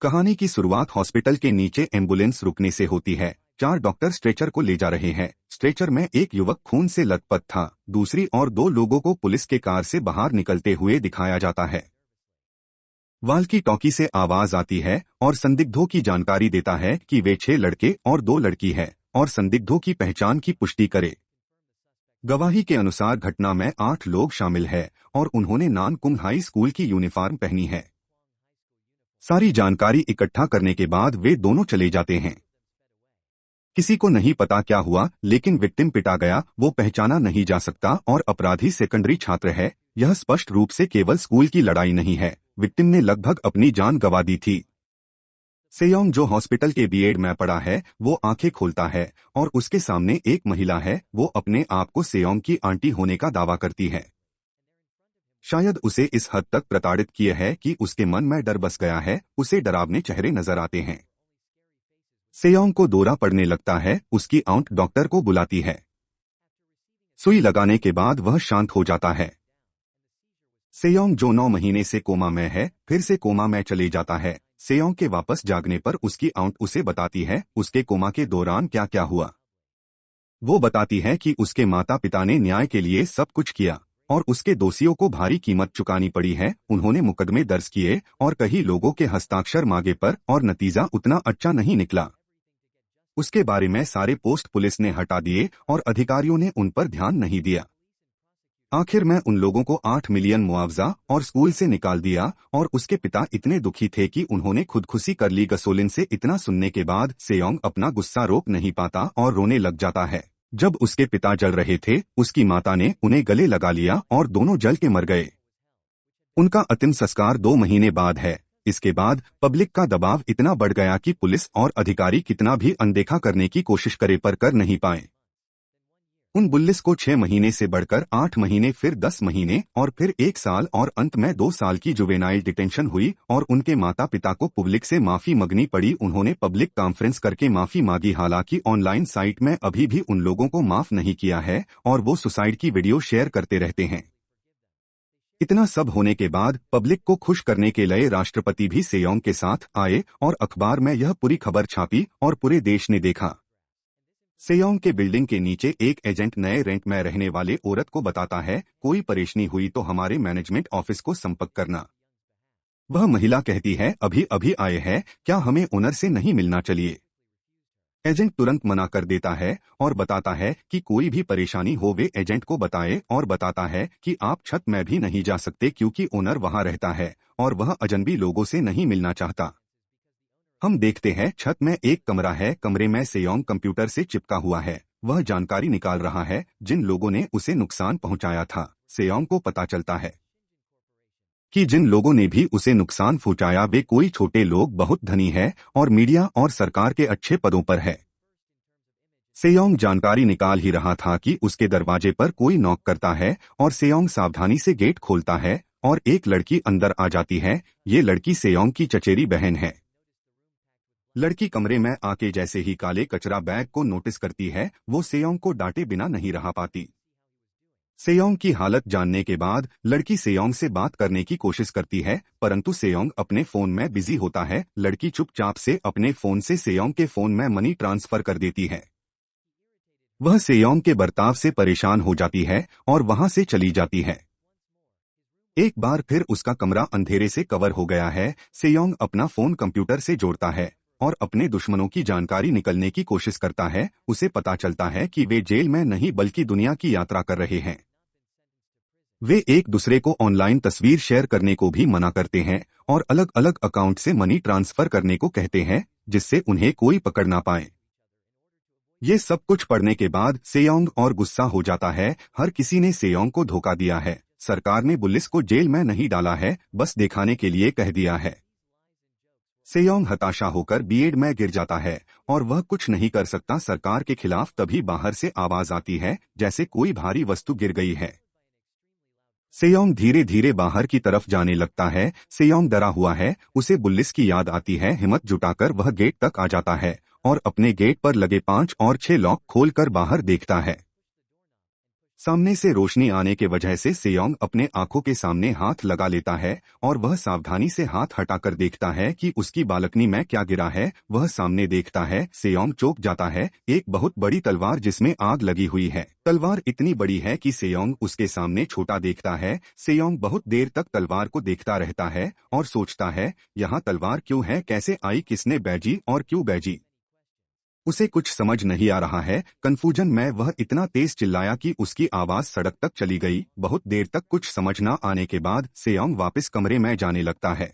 कहानी की शुरुआत हॉस्पिटल के नीचे एम्बुलेंस रुकने से होती है। 4 डॉक्टर स्ट्रेचर को ले जा रहे हैं। स्ट्रेचर में एक युवक खून से लथपथ था। दूसरी और 2 लोगों को पुलिस के कार से बाहर निकलते हुए दिखाया जाता है। वाल्की टॉकी से आवाज आती है और संदिग्धों की जानकारी देता है कि वे 6 लड़के और 2 लड़की हैं और संदिग्धों की पहचान की पुष्टि करे। गवाही के अनुसार घटना में 8 लोग शामिल हैं और उन्होंने नानकुंग हाई स्कूल की यूनिफॉर्म पहनी है। सारी जानकारी इकट्ठा करने के बाद वे दोनों चले जाते हैं। किसी को नहीं पता क्या हुआ, लेकिन विक्टिम पिटा गया वो पहचाना नहीं जा सकता और अपराधी सेकेंडरी छात्र है। यह स्पष्ट रूप से केवल स्कूल की लड़ाई नहीं है। विक्टिम ने लगभग अपनी जान गंवा दी थी। सेयोंग जो हॉस्पिटल के बीएड में पड़ा है, वो आंखें खोलता है और उसके सामने एक महिला है। वो अपने आप को सेयोंग की आंटी होने का दावा करती है। शायद उसे इस हद तक प्रताड़ित किया है कि उसके मन में डर बस गया है। उसे डरावने चेहरे नजर आते हैं। सेयोंग को दौरा पड़ने लगता है। उसकी आंट डॉक्टर को बुलाती है। सुई लगाने के बाद वह शांत हो जाता है। सेयोंग जो 9 महीने से कोमा में है, फिर से कोमा में चले जाता है। सेयोंग के वापस जागने पर उसकी आंट उसे बताती है उसके कोमा के दौरान क्या क्या हुआ। वो बताती है कि उसके माता पिता ने न्याय के लिए सब कुछ किया और उसके दोषियों को भारी कीमत चुकानी पड़ी है। उन्होंने मुकदमे दर्ज किए और कई लोगों के हस्ताक्षर मांगे पर और नतीजा उतना अच्छा नहीं निकला। उसके बारे में सारे पोस्ट पुलिस ने हटा दिए और अधिकारियों ने उन पर ध्यान नहीं दिया। आखिर में उन लोगों को 8 मिलियन मुआवजा और स्कूल से निकाल दिया और उसके पिता इतने दुखी थे कि उन्होंने खुदकुशी कर ली। गसोलिन से इतना सुनने के बाद सेयोंग अपना गुस्सा रोक नहीं पाता और रोने लग जाता है। जब उसके पिता जल रहे थे, उसकी माता ने उन्हें गले लगा लिया और दोनों जल के मर गए। उनका अंतिम संस्कार 2 महीने बाद है। इसके बाद पब्लिक का दबाव इतना बढ़ गया कि पुलिस और अधिकारी कितना भी अनदेखा करने की कोशिश करे पर कर नहीं पाए। उन बुल्लिस को 6 महीने से बढ़कर 8 महीने, फिर 10 महीने और फिर 1 साल और अंत में 2 साल की जुवेनाइल डिटेंशन हुई और उनके माता पिता को पब्लिक से माफी मांगनी पड़ी। उन्होंने पब्लिक कॉन्फ्रेंस करके माफी मांगी। हालांकि ऑनलाइन साइट में अभी भी उन लोगों को माफ नहीं किया है और वो सुसाइड की वीडियो शेयर करते रहते हैं। इतना सब होने के बाद पब्लिक को खुश करने के लिए राष्ट्रपति भी सेयोंग के साथ आए और अखबार में यह पूरी खबर छापी और पूरे देश ने देखा। सेयोंग के बिल्डिंग के नीचे एक एजेंट नए रेंट में रहने वाले औरत को बताता है, कोई परेशानी हुई तो हमारे मैनेजमेंट ऑफिस को संपर्क करना। वह महिला कहती है, अभी अभी आए हैं, क्या हमें ओनर से नहीं मिलना चाहिए। एजेंट तुरंत मना कर देता है और बताता है कि कोई भी परेशानी हो वे एजेंट को बताए और बताता है कि आप छत में भी नहीं जा सकते क्योंकि ओनर वहां रहता है और वह अजनबी लोगों से नहीं मिलना चाहता। हम देखते हैं छत में एक कमरा है। कमरे में सेयोंग कंप्यूटर से चिपका हुआ है। वह जानकारी निकाल रहा है जिन लोगों ने उसे नुकसान पहुंचाया था। सेयोंग को पता चलता है कि जिन लोगों ने भी उसे नुकसान पहुंचाया वे कोई छोटे लोग बहुत धनी है और मीडिया और सरकार के अच्छे पदों पर है। सेयोंग जानकारी निकाल ही रहा था कि उसके दरवाजे पर कोई नॉक करता है और सेयोंग सावधानी से गेट खोलता है और एक लड़की अंदर आ जाती है। ये लड़की सेयोंग की चचेरी बहन है। लड़की कमरे में आके जैसे ही काले कचरा बैग को नोटिस करती है, वो सेयोंग को डांटे बिना नहीं रह पाती। सेयोंग की हालत जानने के बाद लड़की सेयोंग से बात करने की कोशिश करती है, परंतु सेयोंग अपने फोन में बिजी होता है। लड़की चुपचाप से अपने फोन से सेयोंग के फोन में मनी ट्रांसफर कर देती है। वह सेयोंग के बर्ताव से परेशान हो जाती है और वहां से चली जाती है। एक बार फिर उसका कमरा अंधेरे से कवर हो गया है। सेयोंग अपना फोन कंप्यूटर से जोड़ता है और अपने दुश्मनों की जानकारी निकलने की कोशिश करता है। उसे पता चलता है कि वे जेल में नहीं बल्कि दुनिया की यात्रा कर रहे हैं। वे एक दूसरे को ऑनलाइन तस्वीर शेयर करने को भी मना करते हैं और अलग अलग अकाउंट से मनी ट्रांसफर करने को कहते हैं, जिससे उन्हें कोई पकड़ ना पाए। ये सब कुछ पढ़ने के बाद सेयोंग और गुस्सा हो जाता है। हर किसी ने सेयोंग को धोखा दिया है। सरकार ने बुल्लिस को जेल में नहीं डाला है, बस दिखाने के लिए कह दिया है। सेयोंग हताशा होकर बीएड में गिर जाता है और वह कुछ नहीं कर सकता सरकार के खिलाफ। तभी बाहर से आवाज आती है जैसे कोई भारी वस्तु गिर गई है। सेयोंग धीरे धीरे बाहर की तरफ जाने लगता है। सेयोंग डरा हुआ है। उसे बुल्लिस की याद आती है। हिम्मत जुटाकर वह गेट तक आ जाता है और अपने गेट पर लगे 5 और 6 लॉक खोलकर बाहर देखता है। सामने से रोशनी आने के वजह से सेयोंग अपने आंखों के सामने हाथ लगा लेता है और वह सावधानी से हाथ हटाकर देखता है कि उसकी बालकनी में क्या गिरा है। वह सामने देखता है, सेयोंग चौंक जाता है। एक बहुत बड़ी तलवार जिसमें आग लगी हुई है। तलवार इतनी बड़ी है कि सेयोंग उसके सामने छोटा देखता है। सेयोंग बहुत देर तक तलवार को देखता रहता है और सोचता है, यहाँ तलवार क्यों है, कैसे आई, किसने बैजी और क्यों बैजी। उसे कुछ समझ नहीं आ रहा है। कंफ्यूजन में वह इतना तेज चिल्लाया कि उसकी आवाज सड़क तक चली गई। बहुत देर तक कुछ समझ न आने के बाद सेयोंग वापस कमरे में जाने लगता है।